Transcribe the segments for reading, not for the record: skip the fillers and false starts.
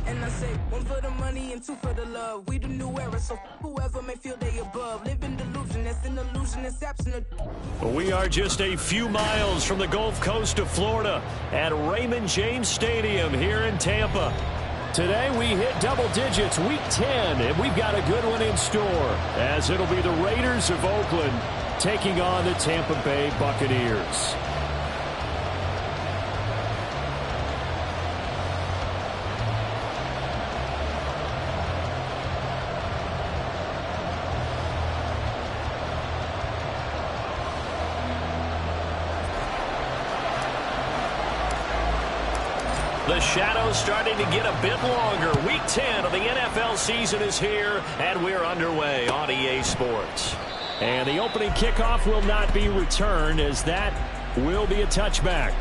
And I say, one for the money and two for the love. We the new era, so whoever may feel they above. Live in delusion, that's an illusion, that's absent. We are just a few miles from the Gulf Coast of Florida at Raymond James Stadium here in Tampa. Today we hit double digits, week 10, and we've got a good one in store, as it'll be the Raiders of Oakland taking on the Tampa Bay Buccaneers. The shadow's starting to get a bit longer. Week 10 of the NFL season is here, and we're underway on EA Sports. And the opening kickoff will not be returned, as that will be a touchback.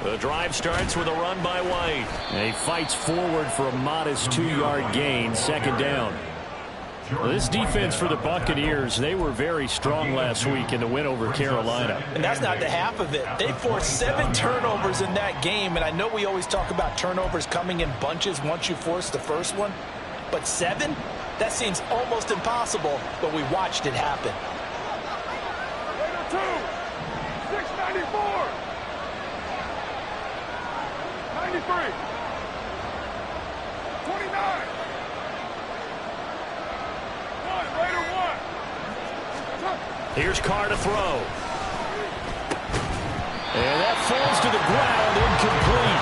The drive starts with a run by White. And he fights forward for a modest 2-yard gain, second down. Well, this defense for the Buccaneers, they were very strong last week in the win over Carolina. And that's not the half of it. They forced 7 turnovers in that game, and I know we always talk about turnovers coming in bunches once you force the first one, but 7? That seems almost impossible, but we watched it happen. 694. 93. 29. Raider 1. Here's Carr to throw. And that falls to the ground, incomplete.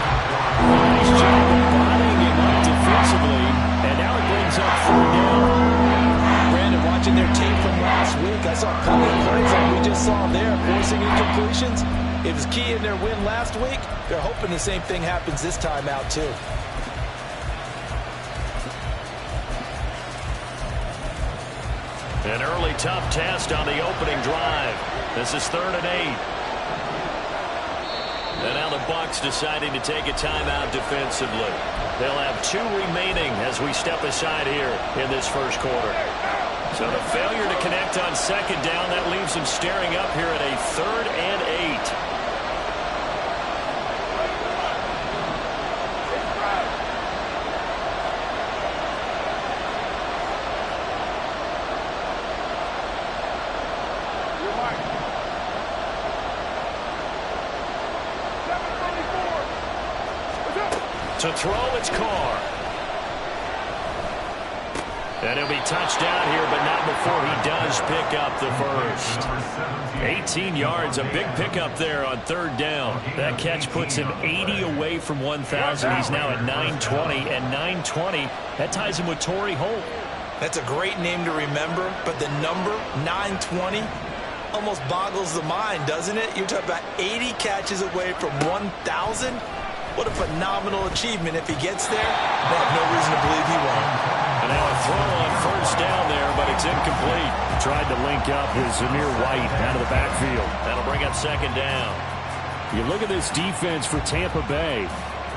Nice job of bodying him up defensively, and now it brings up 4 down. Brandon, watching their tape from last week, I saw a couple of plays like we just saw there, forcing incompletions. It was key in their win last week. They're hoping the same thing happens this time out, too. An early tough test on the opening drive. This is 3rd and 8. And now the Bucs deciding to take a timeout defensively. They'll have 2 remaining as we step aside here in this first quarter. So the failure to connect on second down, that leaves them staring up here at a 3rd and 8. To throw, it's Carr. And he'll be touched down here, but not before he does pick up the first. 18 yards, a big pickup there on 3rd down. That catch puts him 80 away from 1,000. He's now at 920, and 920, that ties him with Torrey Holt. That's a great name to remember, but the number 920 almost boggles the mind, doesn't it? You're talking about 80 catches away from 1,000. What a phenomenal achievement. If he gets there, they have no reason to believe he won't. And now a throw on first down there, but it's incomplete. Tried to link up with Zamir White out of the backfield. That'll bring up second down. You look at this defense for Tampa Bay.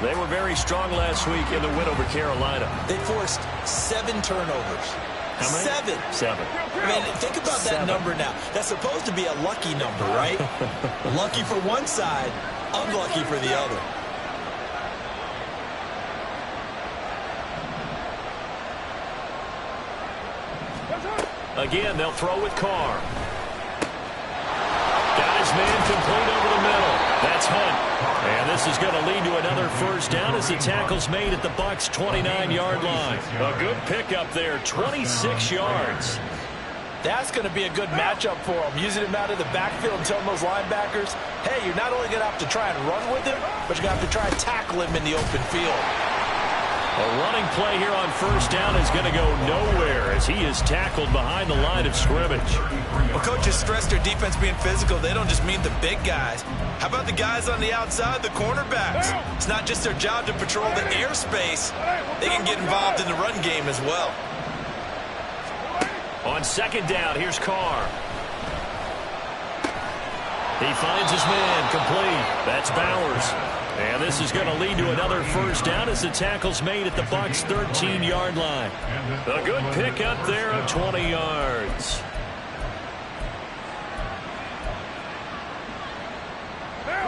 They were very strong last week in the win over Carolina. They forced 7 turnovers. How many? 7. I mean, think about that number now. That's supposed to be a lucky number, right? Lucky for one side, unlucky for the other. Again, they'll throw with Carr. Got his man complete over the middle. That's Hunt. And this is going to lead to another first down as the tackle's made at the Bucs' 29-yard line. A good pickup there, 26 yards. That's going to be a good matchup for him. Using him out of the backfield and telling those linebackers, hey, you're not only going to have to try and run with him, but you're going to have to try and tackle him in the open field. A running play here on first down is going to go nowhere as he is tackled behind the line of scrimmage. Well, coaches stress their defense being physical. They don't just mean the big guys. How about the guys on the outside, the cornerbacks? It's not just their job to patrol the airspace. They can get involved in the run game as well. On second down, here's Carr. He finds his man complete. That's Bowers. And this is going to lead to another first down as the tackle's made at the Bucs' 13-yard line. A good pickup there of 20 yards.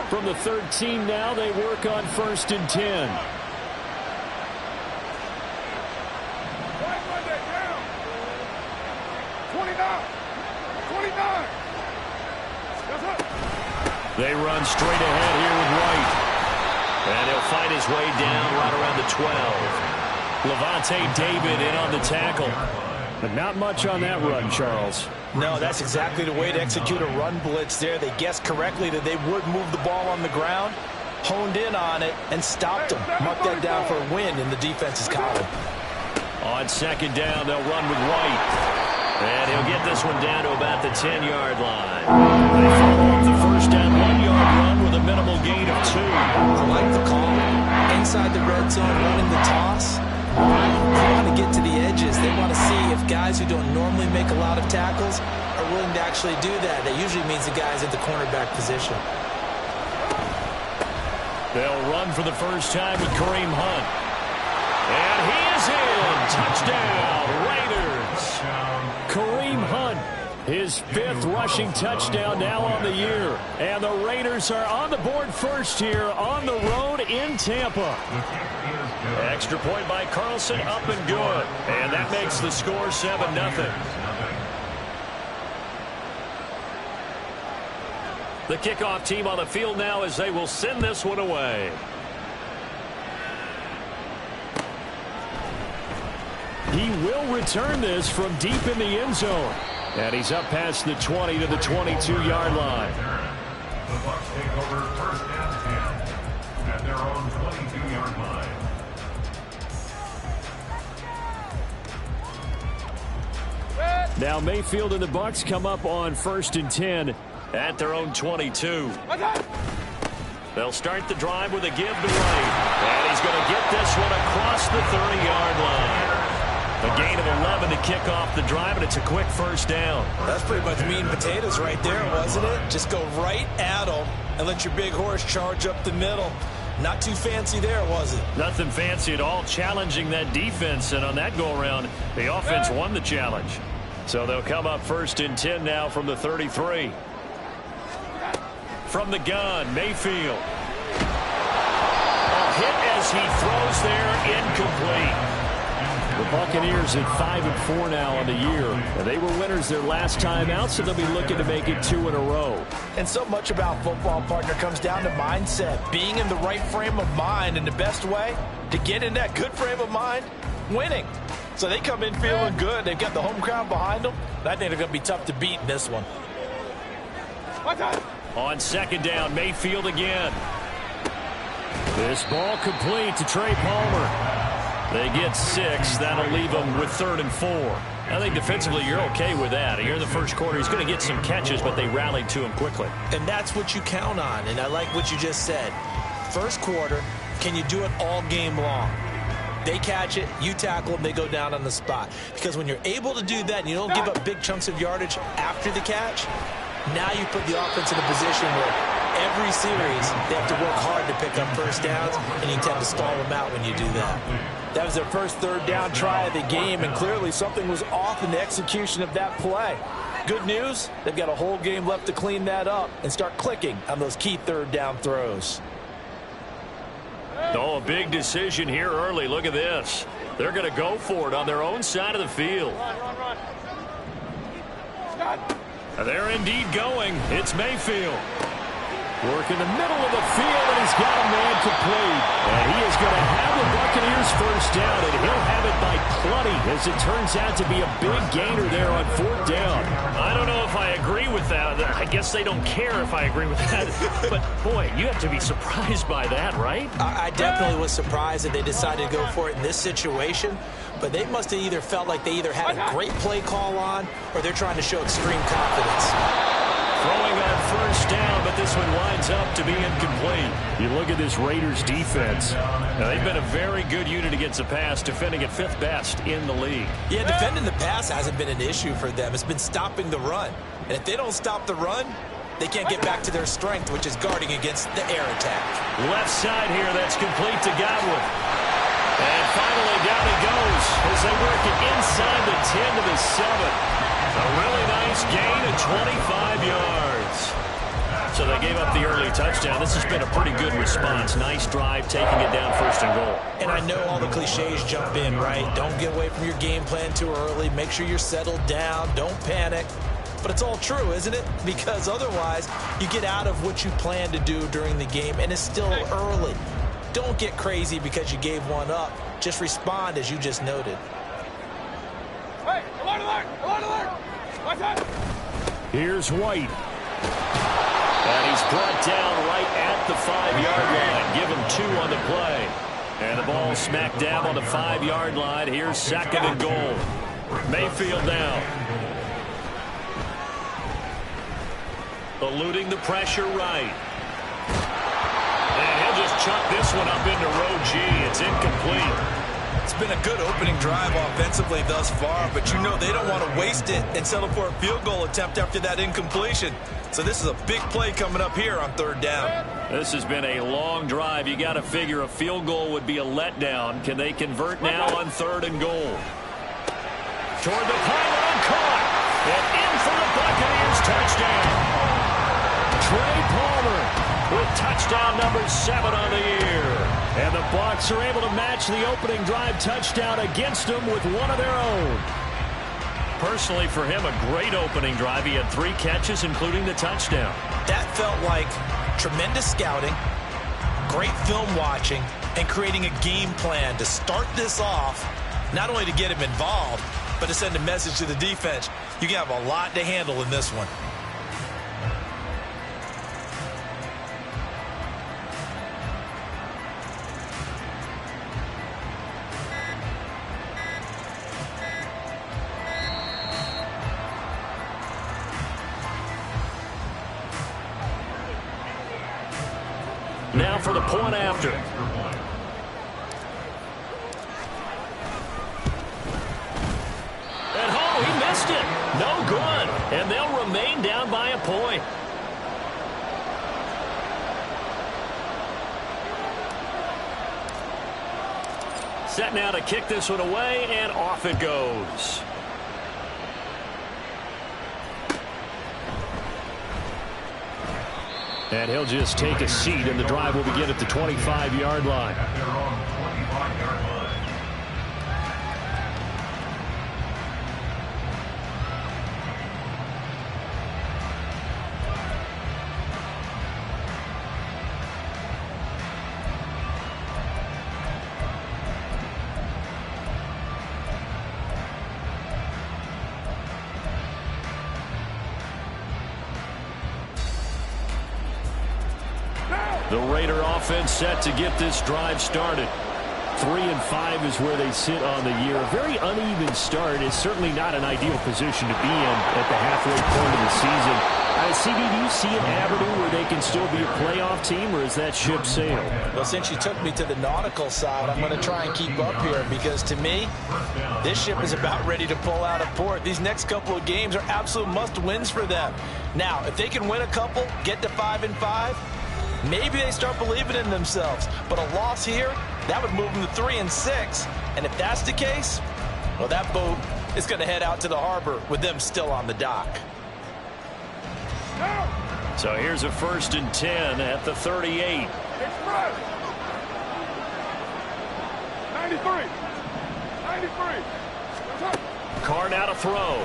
From the 13 now, they work on 1st and 10. They run straight ahead here with White. And he'll fight his way down right around the 12. Levante David in on the tackle. But not much on that run, Charles. No, that's exactly the way to execute a run blitz there. They guessed correctly that they would move the ball on the ground, honed in on it, and stopped them. Mark that down for a win in the defense's column. On second down, they'll run with White. And he'll get this one down to about the 10-yard line. They follow up the first down 1-yard run with a minimal gain of 2. I like the call. Inside the red zone, running the toss. They want to get to the edges. They want to see if guys who don't normally make a lot of tackles are willing to actually do that. That usually means the guys at the cornerback position. They'll run for the first time with Kareem Hunt. And he is in. Touchdown, Raiders. Kareem Hunt, his 5th rushing touchdown now on the year. And the Raiders are on the board first here on the road in Tampa. Extra point by Carlson, up and good. And that makes the score 7-0. The kickoff team on the field now as they will send this one away. He will return this from deep in the end zone. And he's up past the 20 to the 22-yard line. The Bucs take over 1st and 10 at their own 22-yard line. Now Mayfield and the Bucs come up on 1st and 10 at their own 22. They'll start the drive with a give to White. And he's going to get this one across the 30-yard line. A gain of 11 to kick off the drive, and it's a quick first down. That's pretty much meat and potatoes right there, wasn't it? Just go right at them and let your big horse charge up the middle. Not too fancy there, was it? Nothing fancy at all, challenging that defense, and on that go-around, the offense won the challenge. So they'll come up 1st and 10 now from the 33. From the gun, Mayfield. A hit as he throws there, incomplete. The Buccaneers at 5-4 now on the year. And they were winners their last time out, so they'll be looking to make it 2 in a row. And so much about football, partner, comes down to mindset. Being in the right frame of mind, and the best way to get in that good frame of mind, winning. So they come in feeling good. They've got the home crowd behind them. I think they're going to be tough to beat in this one. On second down, Mayfield again. This ball complete to Trey Palmer. They get 6. That'll leave them with 3rd and 4. I think defensively you're okay with that. Here in the first quarter, he's going to get some catches, but they rallied to him quickly. And that's what you count on, and I like what you just said. First quarter, can you do it all game long? They catch it, you tackle them, they go down on the spot. Because when you're able to do that and you don't give up big chunks of yardage after the catch, now you put the offense in a position where every series they have to work hard to pick up first downs, and you tend to stall them out when you do that. That was their first 3rd down try of the game, and clearly something was off in the execution of that play. Good news, they've got a whole game left to clean that up and start clicking on those key 3rd down throws. Oh, a big decision here early. Look at this. They're going to go for it on their own side of the field. They're indeed going. It's Mayfield. Work in the middle of the field, and he's got a man complete. And he is going to have the Buccaneers first down, and he'll have it by plenty, as it turns out to be a big gainer there on 4th down. I don't know if I agree with that. I guess they don't care if I agree with that. But, boy, you have to be surprised by that, right? I definitely was surprised that they decided to go for it in this situation. But they must have either felt like they either had a great play call on, or they're trying to show extreme confidence. Throwing on first down, but this one winds up to be incomplete. You look at this Raiders defense. Now, they've been a very good unit against the pass, defending at 5th best in the league. Yeah, defending the pass hasn't been an issue for them. It's been stopping the run. And if they don't stop the run, they can't get back to their strength, which is guarding against the air attack. Left side here, that's complete to Godwin. And finally down he goes as they work it inside the 10 to the 7. A really nice gain of 25 yards. So they gave up the early touchdown. This has been a pretty good response. Nice drive, taking it down 1st and goal. And I know all the cliches jump in, right? Don't get away from your game plan too early. Make sure you're settled down. Don't panic. But it's all true, isn't it? Because otherwise, you get out of what you plan to do during the game, and it's still early. Don't get crazy because you gave one up. Just respond as you just noted. Hey, alert, alert, alert, alert. Here's White. And he's brought down right at the 5-yard line. Give him 2 on the play. And the ball smack dab on the 5-yard line. Here's 2nd and goal. Mayfield now. Eluding the pressure right. And he'll just chuck this one up into row G. It's incomplete. It's been a good opening drive offensively thus far, but you know they don't want to waste it and settle for a field goal attempt after that incompletion. So this is a big play coming up here on 3rd down. This has been a long drive. You got to figure a field goal would be a letdown. Can they convert now on 3rd and goal? Toward the pylon, caught. And in for the Buccaneers touchdown. Trey Palmer with touchdown number 7 on the year. And the Bucs are able to match the opening drive touchdown against them with one of their own. Personally, for him, a great opening drive. He had 3 catches, including the touchdown. That felt like tremendous scouting, great film watching, and creating a game plan to start this off, not only to get him involved, but to send a message to the defense. You can have a lot to handle in this one. Now for the point after. And oh, he missed it. No good. And they'll remain down by a point. Set now to kick this one away, and off it goes. And he'll just take a seat, and the drive will begin at the 25-yard line. At their own 25-yard line. The Raider offense set to get this drive started. 3-5 is where they sit on the year. A very uneven start is certainly not an ideal position to be in at the halfway point of the season. CD, do you see an avenue where they can still be a playoff team, or is that ship sailed? Well, since you took me to the nautical side, I'm going to try and keep up here because, to me, this ship is about ready to pull out of port. These next couple of games are absolute must-wins for them. Now, if they can win a couple, get to 5-5, maybe they start believing in themselves. But a loss here, that would move them to 3-6. And if that's the case, well, that boat is going to head out to the harbor with them still on the dock. So here's a 1st and 10 at the 38. 93. 93. Carr now to throw.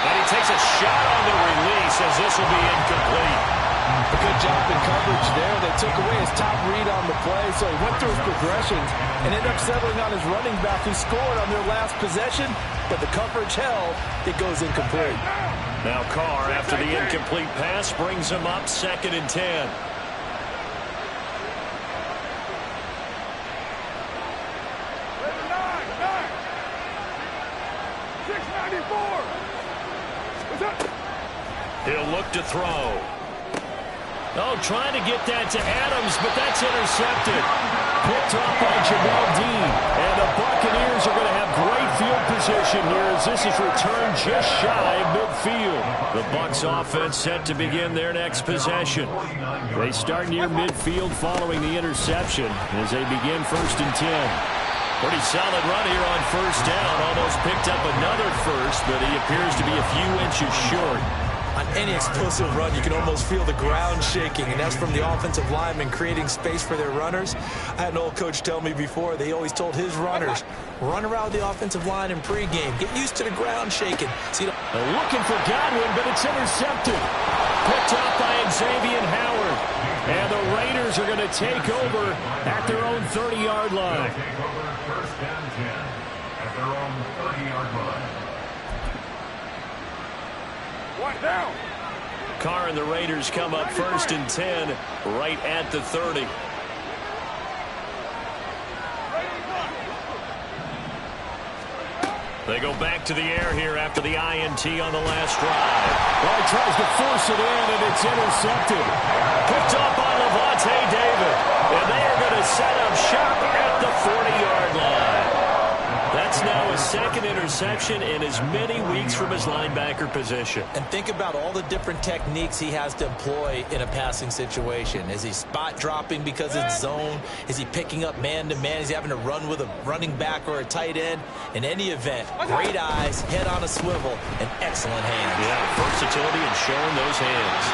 And he takes a shot on the release as this will be incomplete. A good job in coverage there. They took away his top read on the play, so he went through his progressions and ended up settling on his running back who scored on their last possession, but the coverage held. It goes incomplete. Now Carr, after the incomplete pass, brings him up 2nd and 10. He'll look to throw. Oh, trying to get that to Adams, but that's intercepted. Picked off by Jamel Dean. And the Buccaneers are going to have great field position here as this is returned just shy of midfield. The Bucs offense set to begin their next possession. They start near midfield following the interception as they begin 1st and 10. Pretty solid run here on 1st down. Almost picked up another first, but he appears to be a few inches short. On any explosive run, you can almost feel the ground shaking, and that's from the offensive linemen creating space for their runners. I had an old coach tell me before, they always told his runners, run around the offensive line in pregame. Get used to the ground shaking. See, looking for Godwin, but it's intercepted. Picked up by Xavier Howard. And the Raiders are going to take over at their own 30-yard line. Take over 1st and 10 at their own 30-yard line. One down. Carr and the Raiders come up 1st and 10 right at the 30. They go back to the air here after the INT on the last drive. Well, he tries to force it in, and it's intercepted. Picked up by Levante David. And they are going to set up shop at the 40-yard line. That's now his 2nd interception in as many weeks from his linebacker position. And think about all the different techniques he has to employ in a passing situation. Is he spot dropping because it's zone? Is he picking up man-to-man? Is he having to run with a running back or a tight end? In any event, great eyes, head on a swivel, and excellent hands. Yeah, versatility and showing those hands.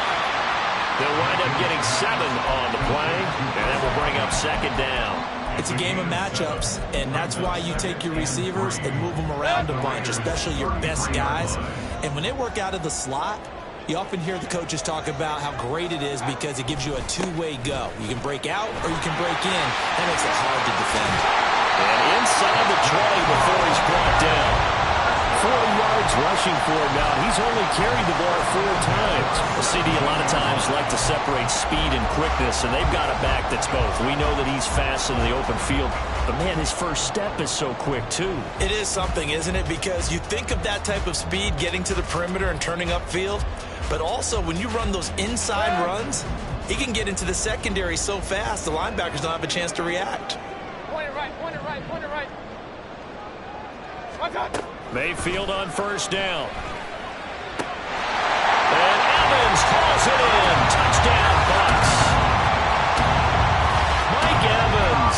They'll wind up getting 7 on the play, and that will bring up 2nd down. It's a game of matchups, and that's why you take your receivers and move them around a bunch, especially your best guys. And when they work out of the slot, you often hear the coaches talk about how great it is because it gives you a two-way go. You can break out or you can break in. That makes it hard to defend. And inside the 20 before he's brought down. 40 yards rushing for him now. He's only carried the ball 4 times. Well, CD a lot of times like to separate speed and quickness, and they've got a back that's both. We know that he's fast in the open field, but man, his first step is so quick too. It is something, isn't it? Because you think of that type of speed getting to the perimeter and turning upfield, but also when you run those inside runs, he can get into the secondary so fast the linebackers don't have a chance to react. Point it right, point it right, point it right. Watch out. Mayfield on 1st down. And Evans calls it in. Touchdown, Bucs. Mike Evans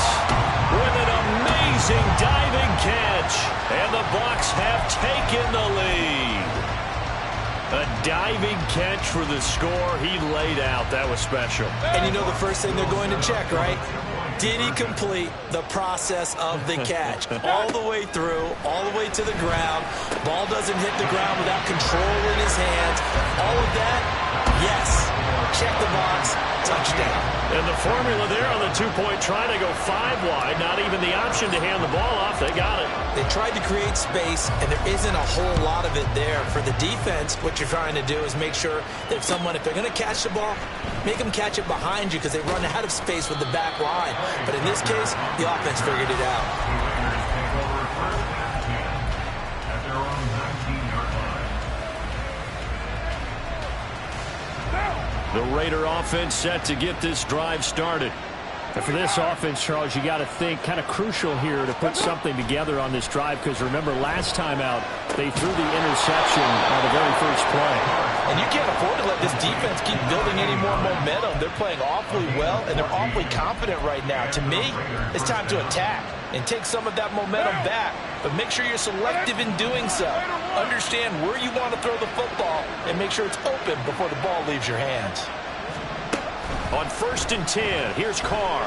with an amazing diving catch. And the Bucs have taken the lead. A diving catch for the score. He laid out. That was special. And you know the first thing they're going to check, right? Did he complete the process of the catch? All the way through, all the way to the ground. Ball doesn't hit the ground without control in his hands. All of that, yes. Check the box, touchdown. And the formula there on the 2-point try to go 5 wide. Not even the option to hand the ball off. They got it. They tried to create space, and there isn't a whole lot of it there. For the defense, what you're trying to do is make sure that if they're going to catch the ball, make them catch it behind you because they run out of space with the back line. But in this case, the offense figured it out. Take over first and 10 at their own 19-yard line. The Raider offense set to get this drive started. And for this offense, Charles, you got to think kind of crucial here to put something together on this drive, because remember last time out they threw the interception on the very first play. And you can't afford to let this defense keep building any more momentum. They're playing awfully well, and they're awfully confident right now. To me, it's time to attack and take some of that momentum back. But make sure you're selective in doing so. Understand where you want to throw the football and make sure it's open before the ball leaves your hands. On 1st and 10, here's Carr.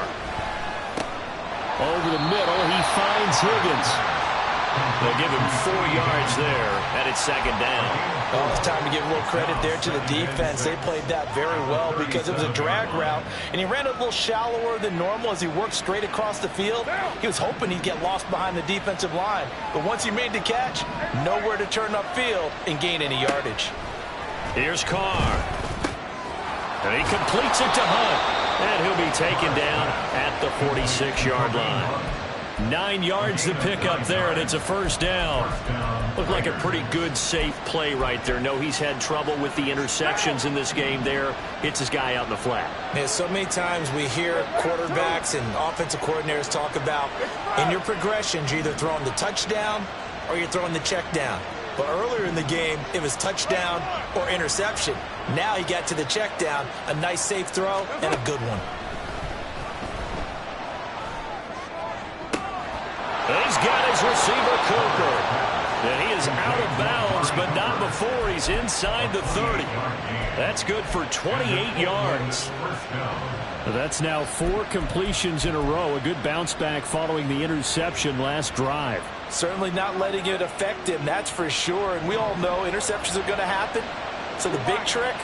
Over the middle, he finds Higgins. They'll give him 4 yards there, and it's 2nd down. Well, it's time to give a little credit there to the defense. They played that very well because it was a drag route, and he ran a little shallower than normal as he worked straight across the field. He was hoping he'd get lost behind the defensive line, but once he made the catch, nowhere to turn upfield and gain any yardage. Here's Carr. And he completes it to Hunt. And he'll be taken down at the 46-yard line. 9 yards to pick up there, and it's a 1st down. Looked like a pretty good, safe play right there. No, he's had trouble with the interceptions in this game there. Hits his guy out in the flat. Yeah, so many times we hear quarterbacks and offensive coordinators talk about in your progressions, you're either throwing the touchdown or you're throwing the check down. But earlier in the game, it was touchdown or interception. Now he got to the check down, a nice safe throw, and a good one. He's got his receiver, Cooper. And he is out of bounds, but not before he's inside the 30. That's good for 28 yards. That's now 4 completions in a row. A good bounce back following the interception last drive. Certainly not letting it affect him, that's for sure. And we all know interceptions are going to happen. So the big trick,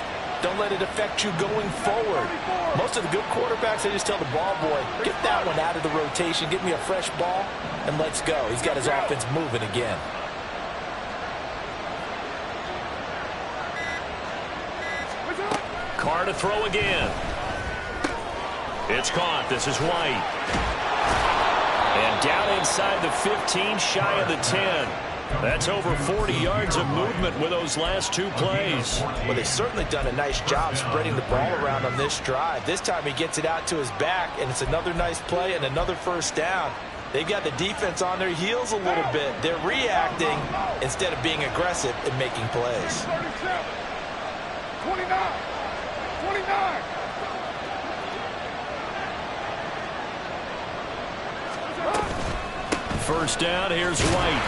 don't let it affect you going forward. Most of the good quarterbacks, they just tell the ball boy, get that one out of the rotation, get me a fresh ball, and let's go. He's got his offense moving again. Carr to throw again. It's caught. This is White. And down inside the 15, shy of the 10. That's over 40 yards of movement with those last 2 plays. Well, they've certainly done a nice job spreading the ball around on this drive. This time he gets it out to his back, and it's another nice play and another 1st down. They've got the defense on their heels a little bit. They're reacting instead of being aggressive and making plays. 29. 29. First down, here's White.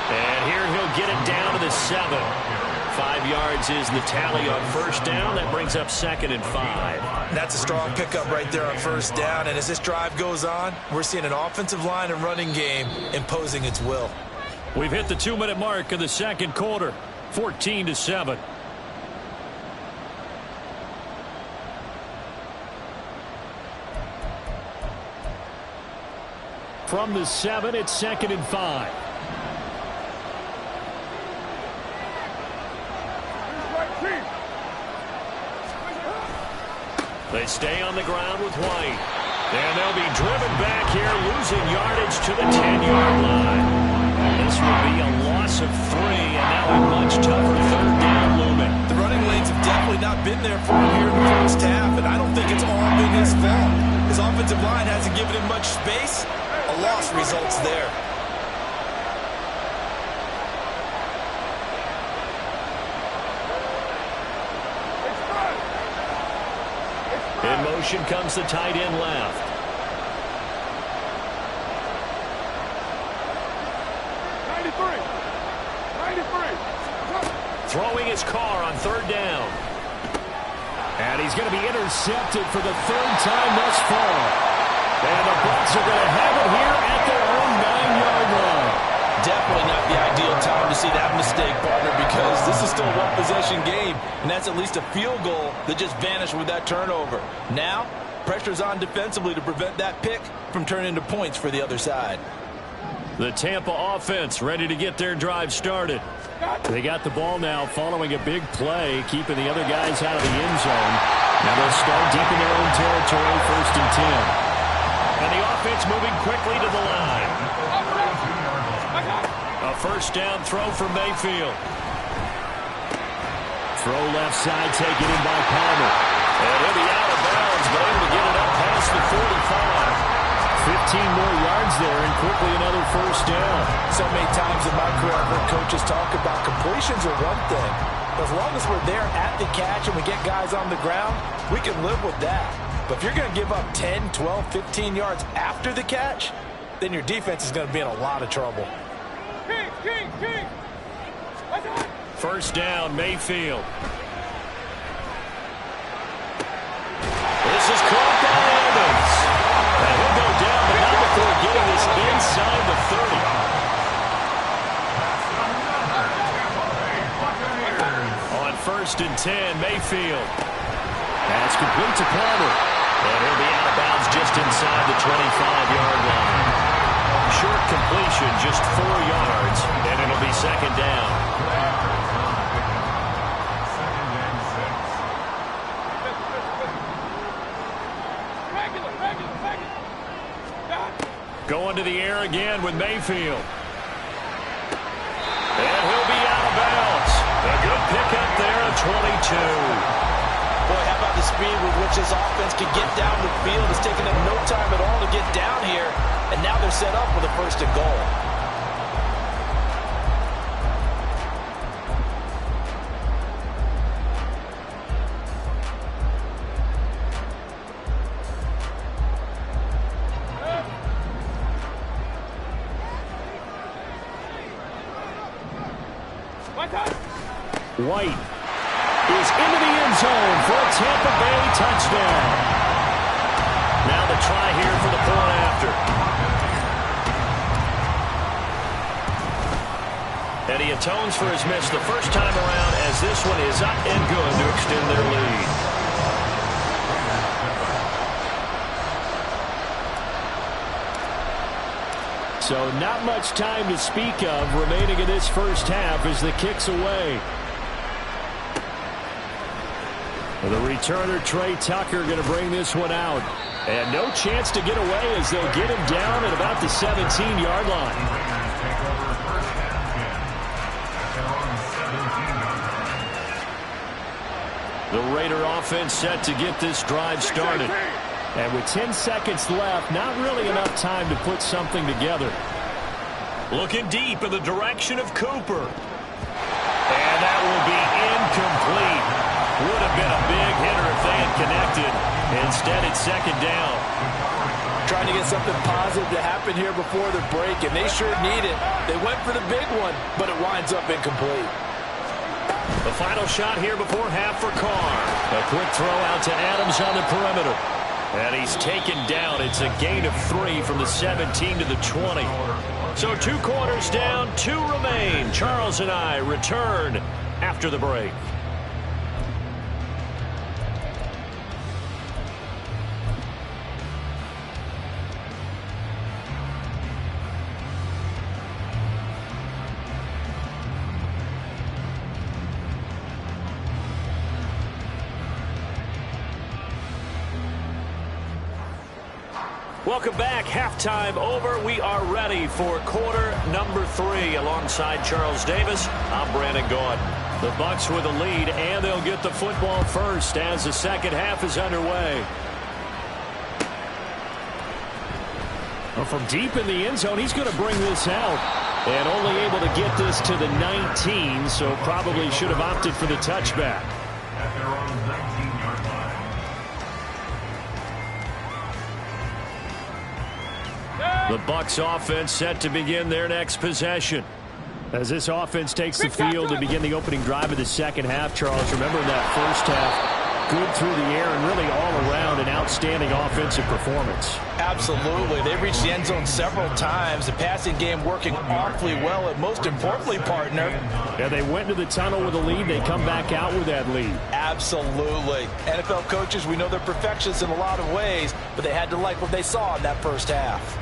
And here he'll get it down to the 7. 5 yards is the tally on 1st down. That brings up 2nd and 5. That's a strong pickup right there on 1st down. And as this drive goes on, we're seeing an offensive line and running game imposing its will. We've hit the 2-minute mark of the 2nd quarter. 14-7. From the 7, it's 2nd and 5. They stay on the ground with White. And they'll be driven back here, losing yardage to the 10-yard line. This will be a loss of 3, and now a much tougher 3rd down looming. The running lanes have definitely not been there for him here in the first half, and I don't think it's all been his fault. His offensive line hasn't given him much space. A loss results there. In motion comes the tight end left. 93. Throwing his Carr on 3rd down. And he's going to be intercepted for the 3rd time thus far. And the Bucs are going to have it here at their own 9-yard line. Definitely not the ideal time to see that mistake, partner, because this is still a one-possession game, and that's at least a field goal that just vanished with that turnover. Now, pressure's on defensively to prevent that pick from turning into points for the other side. The Tampa offense ready to get their drive started. They got the ball now following a big play, keeping the other guys out of the end zone. Now they'll start deep in their own territory, 1st and 10. And the offense moving quickly to the line. A 1st down throw for Mayfield. Throw left side, taken in by Palmer. And he'll be out of bounds, but able to get it up past the 45. 15 more yards there, and quickly another 1st down. So many times in my career, I've heard coaches talk about completions are one thing. But as long as we're there at the catch and we get guys on the ground, we can live with that. But if you're going to give up 10, 12, 15 yards after the catch, then your defense is going to be in a lot of trouble. King. 1st down, Mayfield. This is caught by Evans. And he'll go down, but not before getting this inside the 30. On 1st and 10, Mayfield. That's complete to Palmer. And he'll be out of bounds just inside the 25-yard line. Short completion, just 4 yards, and it'll be 2nd down. Going to the air again with Mayfield. And he'll be out of bounds. A good pickup there at 22. Boy, how about the speed with which this offense can get down the field? It's taken them no time at all to get down here, and now they're set up with a 1st and goal. White is into the end zone for a Tampa Bay touchdown. Now the try here for the point after. And he atones for his miss the first time around, as this one is up and good to extend their lead. So not much time to speak of remaining in this 1st half as the kick's away. The returner, Trey Tucker, going to bring this one out. And no chance to get away as they'll get him down at about the 17-yard line. The Raider offense set to get this drive started. And with 10 seconds left, not really enough time to put something together. Looking deep in the direction of Cooper. And that will be incomplete. Would have been a big hitter if they had connected. Instead, it's 2nd down. Trying to get something positive to happen here before the break, and they sure need it. They went for the big one, but it winds up incomplete. The final shot here before half for Carr. A quick throw out to Adams on the perimeter. And he's taken down. It's a gain of 3 from the 17 to the 20. So 2 quarters down, 2 remain. Charles and I return after the break. Welcome back. Halftime over. We are ready for quarter number 3. Alongside Charles Davis, I'm Brandon Gordon. The Bucs with a lead, and they'll get the football first as the 2nd half is underway. Well, from deep in the end zone, he's going to bring this out. And only able to get this to the 19, so probably should have opted for the touchback. At their own 19-yard line. The Bucs offense set to begin their next possession. As this offense takes the field to begin the opening drive of the 2nd half, Charles, remember in that 1st half, good through the air and really all around an outstanding offensive performance. Absolutely. They reached the end zone several times. The passing game working awfully well, and most importantly, partner. Yeah, they went into the tunnel with a lead. They come back out with that lead. Absolutely. NFL coaches, we know they're perfectionists in a lot of ways, but they had to like what they saw in that 1st half.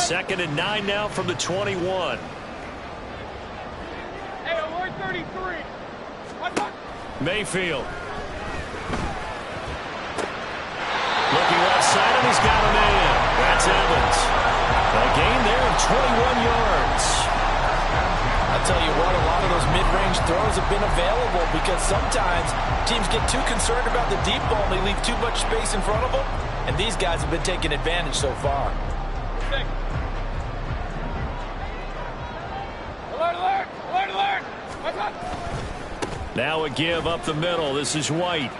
2nd and 9 now from the 21. Hey, alert 33. Mayfield. Looking left side, and he's got him in. That's Evans. A gain there of 21 yards. I'll tell you what, a lot of those mid-range throws have been available because sometimes teams get too concerned about the deep ball and they leave too much space in front of them, and these guys have been taking advantage so far. Alert, alert, alert, alert. Now a give up the middle. This is White.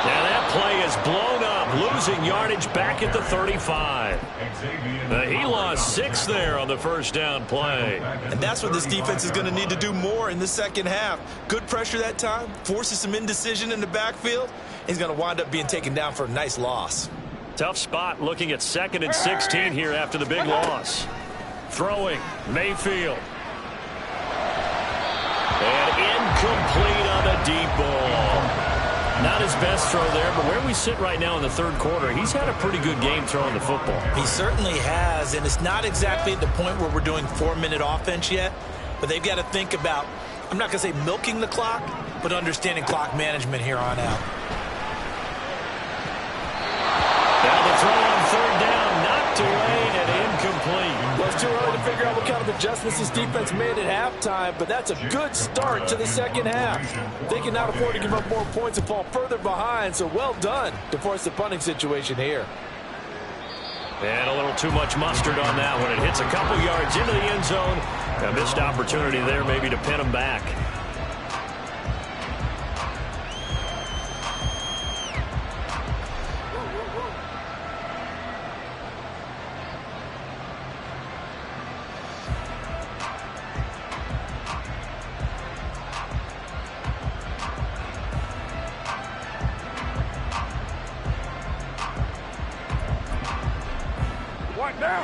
Now that play is blown up, losing yardage back at the 35. He lost 6 there on the first down play. And that's what this defense is going to need to do more in the second half. Good pressure that time, forces some indecision in the backfield. He's going to wind up being taken down for a nice loss. Tough spot looking at 2nd and 16 here after the big loss. Throwing, Mayfield. And incomplete on the deep ball. Not his best throw there, but where we sit right now in the third quarter, he's had a pretty good game throwing the football. He certainly has, and it's not exactly at the point where we're doing 4-minute offense yet, but they've got to think about, I'm not going to say milking the clock, but understanding clock management here on out. Now the throw on 3rd down, knocked away and incomplete. Well, it's too early to figure out what kind of adjustments this defense made at halftime, but that's a good start to the second half. They cannot afford to give up more points and fall further behind, so well done to force the punting situation here. And a little too much mustard on that one. It hits a couple yards into the end zone. A missed opportunity there maybe to pin them back.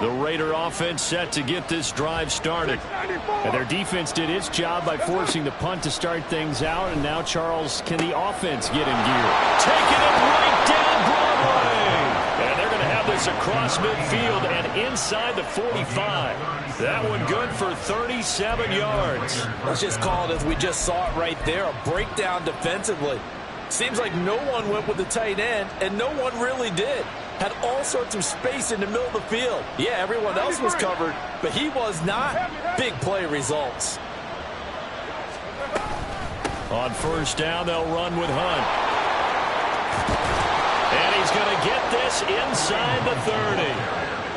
The Raider offense set to get this drive started. And their defense did its job by forcing the punt to start things out. And now, Charles, can the offense get in gear? Taking it right down Broadway. And they're going to have this across midfield and inside the 45. That one good for 37 yards. Let's just call it as we just saw it right there, a breakdown defensively. Seems like no one went with the tight end, and no one really did. Had all sorts of space in the middle of the field. Yeah, everyone else was covered, but he was not. Big play results. On 1st down, they'll run with Hunt. And he's going to get this inside the 30.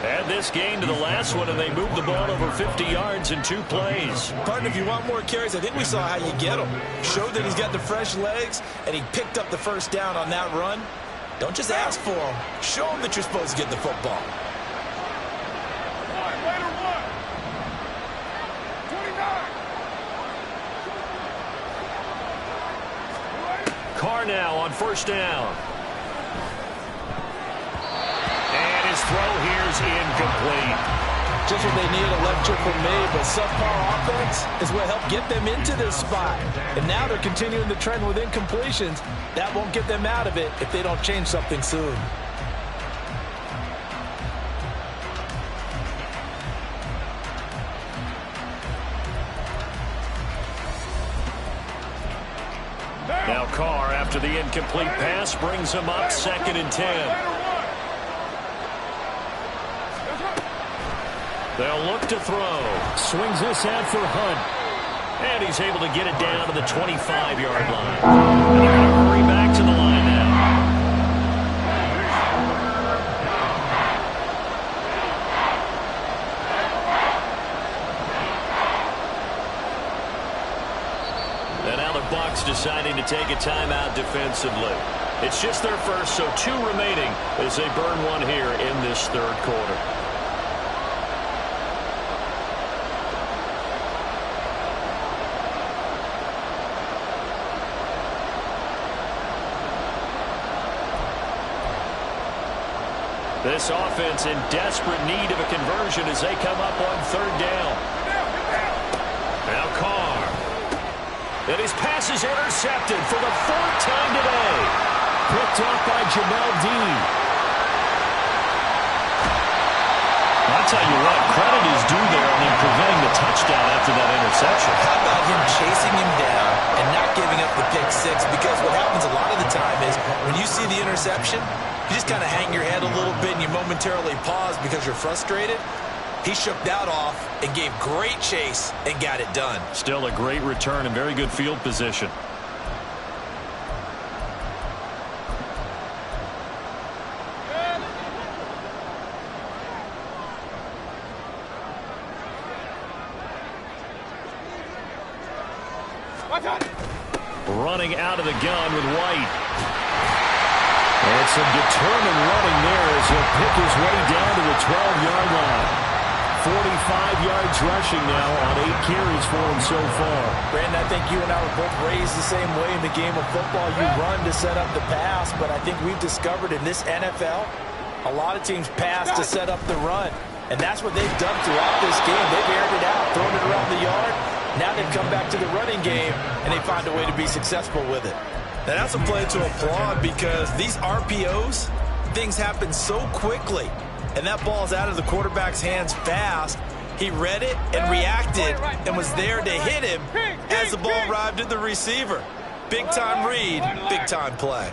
Add this gain to the last one, and they moved the ball over 50 yards in 2 plays. Partner, if you want more carries, I think we saw how you get them. Showed that he's got the fresh legs, and he picked up the 1st down on that run. Don't just ask for them. Show them that you're supposed to get the football. Carr now on 1st down. And his throw here is incomplete. Just what they need, a lecture from me, but subpar offense is what helped get them into this spot. And now they're continuing the trend with incompletions. That won't get them out of it if they don't change something soon. Now Carr, after the incomplete pass, brings him up 2nd and 10. They'll look to throw. Swings this out for Hunt. And he's able to get it down to the 25-yard line. And they're going to hurry back to the line now. And now the Bucs deciding to take a timeout defensively. It's just their first, so 2 remaining as they burn one here in this third quarter. This offense in desperate need of a conversion as they come up on 3rd down. Now Carr. And his pass is intercepted for the 4th time today. Picked off by Jamel Dean. A tell you what, credit is due there on him preventing the touchdown after that interception. How about him chasing him down and not giving up the pick six? Because what happens a lot of the time is when you see the interception, you just kind of hang your head a little bit and you momentarily pause because you're frustrated. He shook that off and gave great chase and got it done. Still a great return and very good field position. Running out of the gun with White. And some determined running there as he'll pick his way down to the 12-yard line. 45 yards rushing now on 8 carries for him so far. Brandon, I think you and I were both raised the same way in the game of football. You run to set up the pass, but I think we've discovered in this NFL, a lot of teams pass to set up the run. And that's what they've done throughout this game. They've aired it out, thrown it around the yard. Now they've come back to the running game, and they find a way to be successful with it. Now that's a play to applaud because these RPOs, things happen so quickly. And that ball's out of the quarterback's hands fast. He read it and reacted and was there to hit him as the ball arrived at the receiver. Big-time read, big-time play.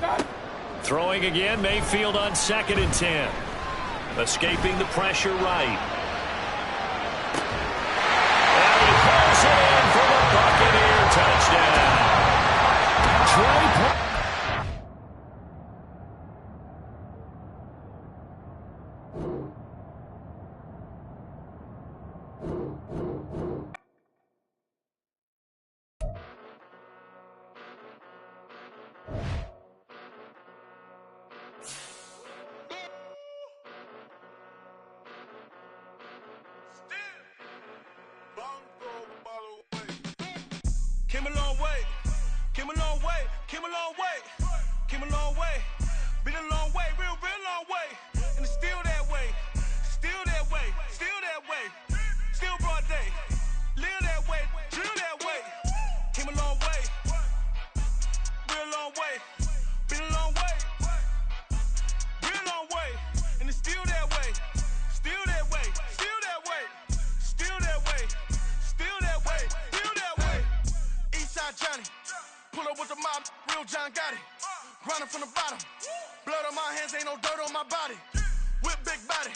Throwing again, Mayfield on 2nd and 10. Escaping the pressure right. And he pulls it in for the Buccaneer touchdown. Trey. Came a long way, came a long way, came a long way, came a long way, been a long way, real long way, and it's still that way, still that way, still that way, still broad day, live that way, drill that way, came a long way, real long way, been a long way, real long way, and it's still that way, still that way, still that way, still that way, still that way, still that way. Eastside Johnny, pull up with the mob, real John Gotti. Grinding from the bottom, blood on my hands, ain't no dirt on my body. Whip big body,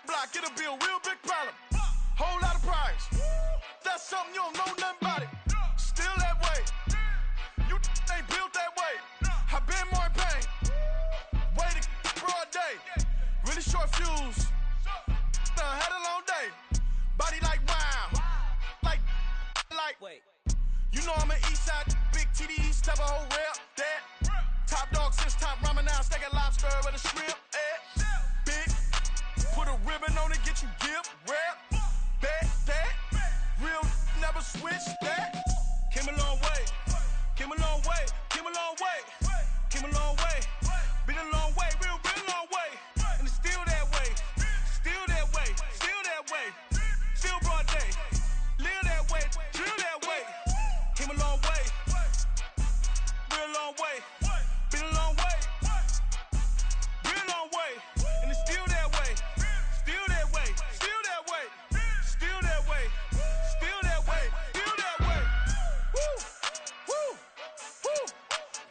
block, it'll be a real big problem. Whole lot of priors, that's something you don't know nothing about it. Still that way, you ain't built that way. I been more in pain, way to broad day. Really short fuse, had a long day. Body like wow, like. Wait. You know I'm an Eastside, big TDE, step a whole rep, that. Top dog since top ramen now, steak and lobster with a shrimp, Big, put a ribbon on it, get you gift, rep, bet, that. Real, never switch, that. Came a long way, came a long way, came a long way, came a long way. Been a long way, real long way. And it's still that way, still that way, still that way. Still broad day, live that way, drill that way. Came a long way, real long way, been a long way, real long way, and it's still that way, still that way, still that way, still that way, still that way, still that way. Woo, woo, woo.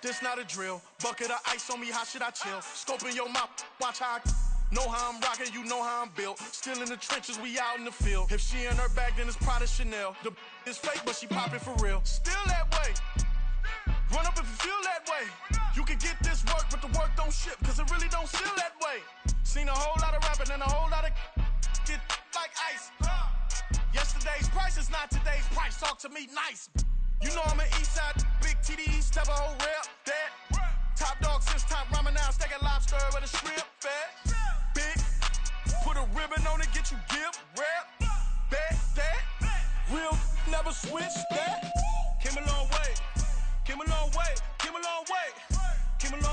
This not a drill, bucket of ice on me, how should I chill? Scoping your mouth, watch how I know how I'm rocking, you know how I'm built. Still in the trenches, we out in the field. If she in her bag, then it's Prada Chanel. The is fake, but she poppin' for real. Still that way. Run up if you feel that way. You can get this work, but the work don't ship, cause it really don't feel that way. Seen a whole lot of rapping and a whole lot of get like ice. Yesterday's price is not today's price. Talk to me nice. You know I'm an Eastside, big TDE, step a whole rep, that. Top dog since top ramen now, steak and lobster with a shrimp, fat. Big, put a ribbon on it, get you gift, rep, bet, that. Real, never switch, that. Came a long way, came a long way, came a long way, came a long way.